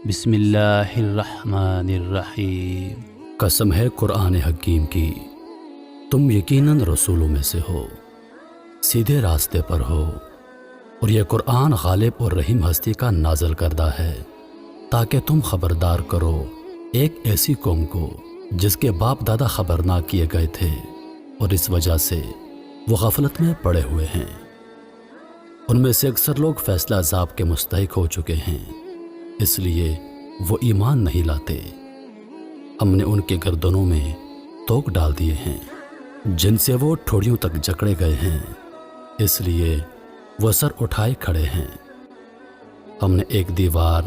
بسم اللہ الرحمن الرحیم۔ قسم ہے قرآن حکیم کی، تم یقیناً رسولوں میں سے ہو، سیدھے راستے پر ہو، اور یہ قرآن غالب اور رحیم ہستی کا نازل کردہ ہے تاکہ تم خبردار کرو ایک ایسی قوم کو جس کے باپ دادا خبر نہ کیے گئے تھے اور اس وجہ سے وہ غفلت میں پڑے ہوئے ہیں۔ ان میں سے اکثر لوگ فیصلہ عذاب کے مستحق ہو چکے ہیں، اس لیے وہ ایمان نہیں لاتے۔ ہم نے ان کے گردنوں میں توق ڈال دیے ہیں جن سے وہ ٹھوڑیوں تک جکڑے گئے ہیں، اس لیے وہ سر اٹھائے کھڑے ہیں۔ ہم نے ایک دیوار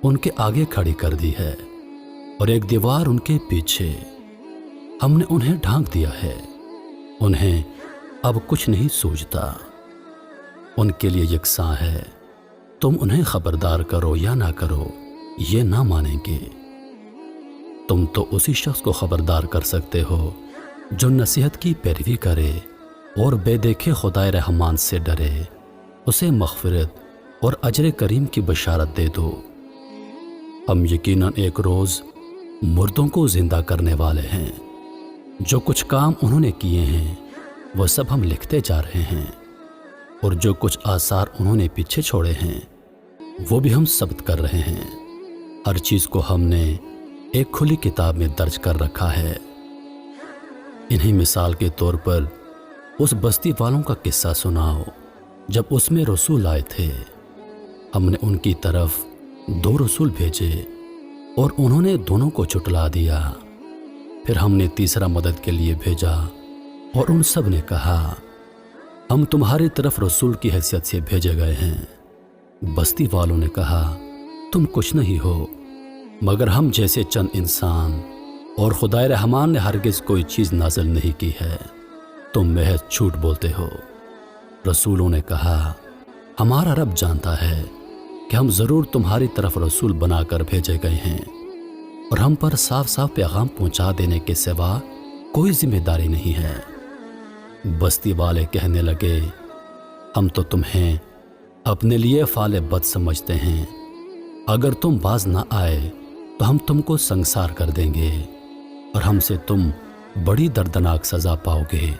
ان کے آگے کھڑی کر دی ہے اور ایک دیوار ان کے پیچھے۔ ہم نے انہیں ڈھانک دیا ہے، انہیں اب کچھ نہیں سوچتا۔ ان کے لیے یکساں ہے، تم انہیں خبردار کرو یا نہ کرو، یہ نہ مانیں گے۔ تم تو اسی شخص کو خبردار کر سکتے ہو جو نصیحت کی پیروی کرے اور بے دیکھے خدائے رحمان سے ڈرے، اسے مغفرت اور اجر کریم کی بشارت دے دو۔ ہم یقیناً ایک روز مردوں کو زندہ کرنے والے ہیں، جو کچھ کام انہوں نے کیے ہیں وہ سب ہم لکھتے جا رہے ہیں، اور جو کچھ آثار انہوں نے پیچھے چھوڑے ہیں وہ بھی ہم ثبت کر رہے ہیں۔ ہر چیز کو ہم نے ایک کھلی کتاب میں درج کر رکھا ہے۔ انہی مثال کے طور پر اس بستی والوں کا قصہ سناؤ جب اس میں رسول آئے تھے۔ ہم نے ان کی طرف 2 رسول بھیجے اور انہوں نے دونوں کو جھٹلا دیا۔ پھر ہم نے تیسرا مدد کے لیے بھیجا اور ان سب نے کہا ہم تمہاری طرف رسول کی حیثیت سے بھیجے گئے ہیں۔ بستی والوں نے کہا تم کچھ نہیں ہو مگر ہم جیسے چند انسان، اور خدائے رحمان نے ہرگز کوئی چیز نازل نہیں کی ہے، تم محض جھوٹ بولتے ہو۔ رسولوں نے کہا ہمارا رب جانتا ہے کہ ہم ضرور تمہاری طرف رسول بنا کر بھیجے گئے ہیں، اور ہم پر صاف صاف پیغام پہنچا دینے کے سوا کوئی ذمہ داری نہیں ہے۔ بستی والے کہنے لگے ہم تو تمہیں اپنے لیے فعال بد سمجھتے ہیں، اگر تم باز نہ آئے تو ہم تم کو سنگسار کر دیں گے اور ہم سے تم بڑی دردناک سزا پاؤ گے۔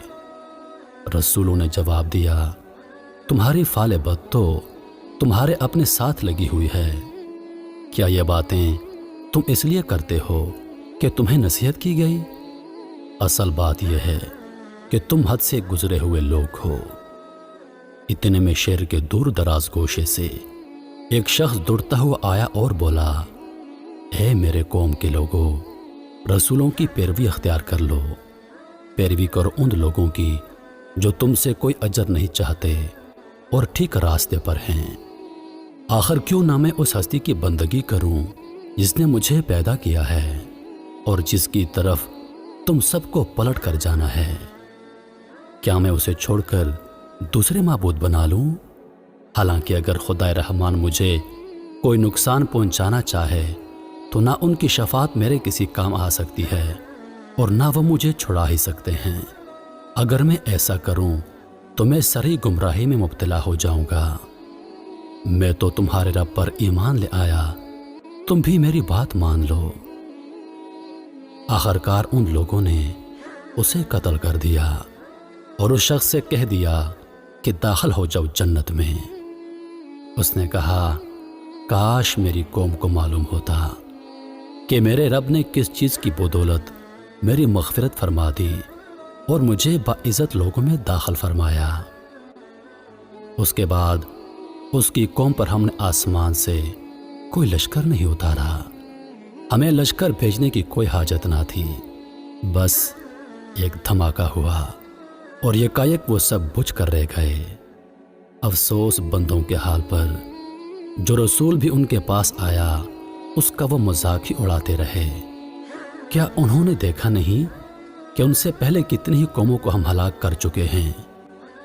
رسولوں نے جواب دیا تمہاری فعال بد تو تمہارے اپنے ساتھ لگی ہوئی ہے، کیا یہ باتیں تم اس لیے کرتے ہو کہ تمہیں نصیحت کی گئی؟ اصل بات یہ ہے کہ تم حد سے گزرے ہوئے لوگ ہو۔ اتنے میں شہر کے دور دراز گوشے سے ایک شخص دوڑتا ہوا آیا اور بولا اے میرے قوم کے لوگوں، رسولوں کی پیروی اختیار کر لو، پیروی کرو ان لوگوں کی جو تم سے کوئی اجر نہیں چاہتے اور ٹھیک راستے پر ہیں۔ آخر کیوں نہ میں اس ہستی کی بندگی کروں جس نے مجھے پیدا کیا ہے اور جس کی طرف تم سب کو پلٹ کر جانا ہے؟ کیا میں اسے چھوڑ کر دوسرے معبود بنا لوں؟ حالانکہ اگر خدائے رحمان مجھے کوئی نقصان پہنچانا چاہے تو نہ ان کی شفاعت میرے کسی کام آ سکتی ہے اور نہ وہ مجھے چھڑا ہی سکتے ہیں۔ اگر میں ایسا کروں تو میں سری گمراہی میں مبتلا ہو جاؤں گا۔ میں تو تمہارے رب پر ایمان لے آیا، تم بھی میری بات مان لو۔ آخرکار ان لوگوں نے اسے قتل کر دیا اور اس شخص سے کہہ دیا کہ داخل ہو جاؤ جنت میں۔ اس نے کہا کاش میری قوم کو معلوم ہوتا کہ میرے رب نے کس چیز کی بدولت میری مغفرت فرما دی اور مجھے باعزت لوگوں میں داخل فرمایا۔ اس کے بعد اس کی قوم پر ہم نے آسمان سے کوئی لشکر نہیں اتارا، ہمیں لشکر بھیجنے کی کوئی حاجت نہ تھی، بس ایک دھماکہ ہوا اور یکایک وہ سب بجھ کر رہ گئے۔ افسوس بندوں کے حال پر، جو رسول بھی ان کے پاس آیا اس کا وہ مذاق ہی اڑاتے رہے۔ کیا انہوں نے دیکھا نہیں کہ ان سے پہلے کتنی ہی قوموں کو ہم ہلاک کر چکے ہیں،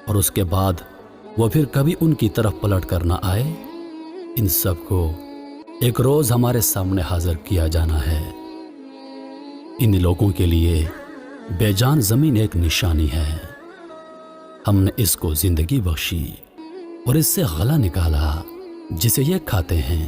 اور اس کے بعد وہ پھر کبھی ان کی طرف پلٹ کر نہ آئے؟ ان سب کو ایک روز ہمارے سامنے حاضر کیا جانا ہے۔ ان لوگوں کے لیے بے جان زمین ایک نشانی ہے۔ ہم نے اس کو زندگی بخشی اور اس سے غلہ نکالا جسے یہ کھاتے ہیں۔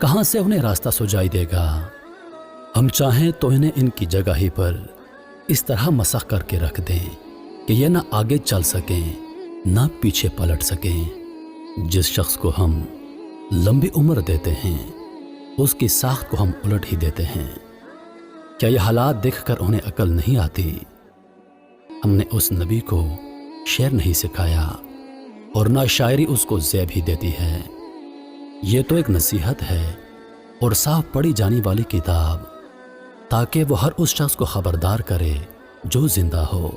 کہاں سے انہیں راستہ سجائی دے گا؟ ہم چاہیں تو انہیں ان کی جگہ ہی پر اس طرح مسخ کر کے رکھ دیں کہ یہ نہ آگے چل سکیں نہ پیچھے پلٹ سکیں۔ جس شخص کو ہم لمبی عمر دیتے ہیں اس کی ساخت کو ہم الٹ ہی دیتے ہیں۔ کیا یہ حالات دیکھ کر انہیں عقل نہیں آتی؟ ہم نے اس نبی کو شعر نہیں سکھایا اور نہ شاعری اس کو زیب ہی دیتی ہے۔ یہ تو ایک نصیحت ہے اور صاف پڑھی جانے والی کتاب، تاکہ وہ ہر اس شخص کو خبردار کرے جو زندہ ہو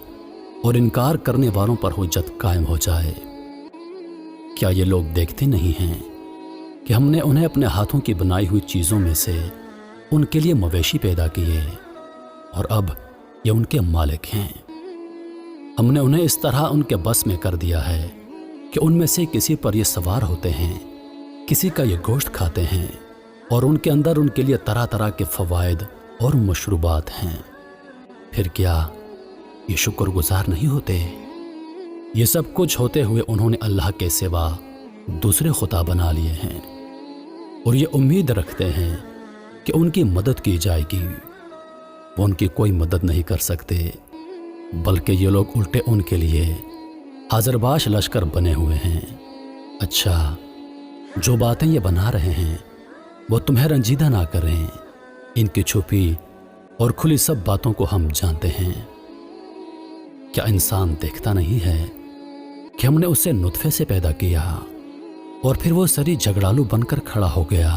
اور انکار کرنے والوں پر حجت قائم ہو جائے۔ کیا یہ لوگ دیکھتے نہیں ہیں کہ ہم نے انہیں اپنے ہاتھوں کی بنائی ہوئی چیزوں میں سے ان کے لیے مویشی پیدا کیے اور اب یہ ان کے مالک ہیں؟ ہم نے انہیں اس طرح ان کے بس میں کر دیا ہے کہ ان میں سے کسی پر یہ سوار ہوتے ہیں، کسی کا یہ گوشت کھاتے ہیں، اور ان کے اندر ان کے لیے طرح طرح کے فوائد اور مشروبات ہیں۔ پھر کیا یہ شکر گزار نہیں ہوتے؟ یہ سب کچھ ہوتے ہوئے انہوں نے اللہ کے سوا دوسرے خدا بنا لیے ہیں اور یہ امید رکھتے ہیں کہ ان کی مدد کی جائے گی۔ وہ ان کی کوئی مدد نہیں کر سکتے، بلکہ یہ لوگ الٹے ان کے لیے حاضر باش لشکر بنے ہوئے ہیں۔ اچھا، جو باتیں یہ بنا رہے ہیں وہ تمہیں رنجیدہ نہ کریں، ان کی چھپی اور کھلی سب باتوں کو ہم جانتے ہیں۔ کیا انسان دیکھتا نہیں ہے کہ ہم نے اسے نطفے سے پیدا کیا اور پھر وہ سری جھگڑالو بن کر کھڑا ہو گیا؟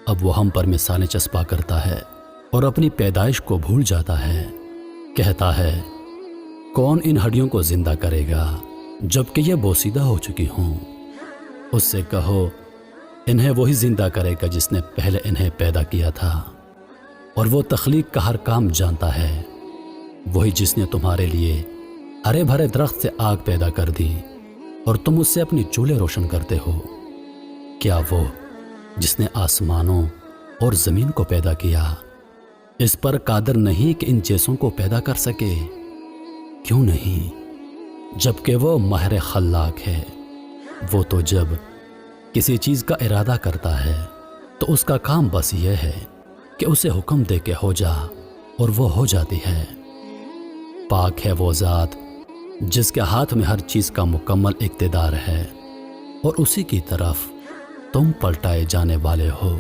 اب وہ ہم پر مثالیں چسپا کرتا ہے اور اپنی پیدائش کو بھول جاتا ہے۔ کہتا ہے، کون ان ہڈیوں کو زندہ کرے گا جبکہ یہ بوسیدہ ہو چکی ہوں؟ اس سے کہو، انہیں وہی زندہ کرے گا جس نے پہلے انہیں پیدا کیا تھا، اور وہ تخلیق کا ہر کام جانتا ہے۔ وہی جس نے تمہارے لیے ہرے بھرے درخت سے آگ پیدا کر دی اور تم اس سے اپنی چولہے روشن کرتے ہو۔ کیا وہ جس نے آسمانوں اور زمین کو پیدا کیا اس پر قادر نہیں کہ ان جیسوں کو پیدا کر سکے؟ کیوں نہیں، جبکہ وہ ماہر خلاق ہے۔ وہ تو جب کسی چیز کا ارادہ کرتا ہے تو اس کا کام بس یہ ہے کہ اسے حکم دے کے ہو جا، اور وہ ہو جاتی ہے۔ پاک ہے وہ ذات جس کے ہاتھ میں ہر چیز کا مکمل اقتدار ہے، اور اسی کی طرف تم پلٹائے جانے والے ہو۔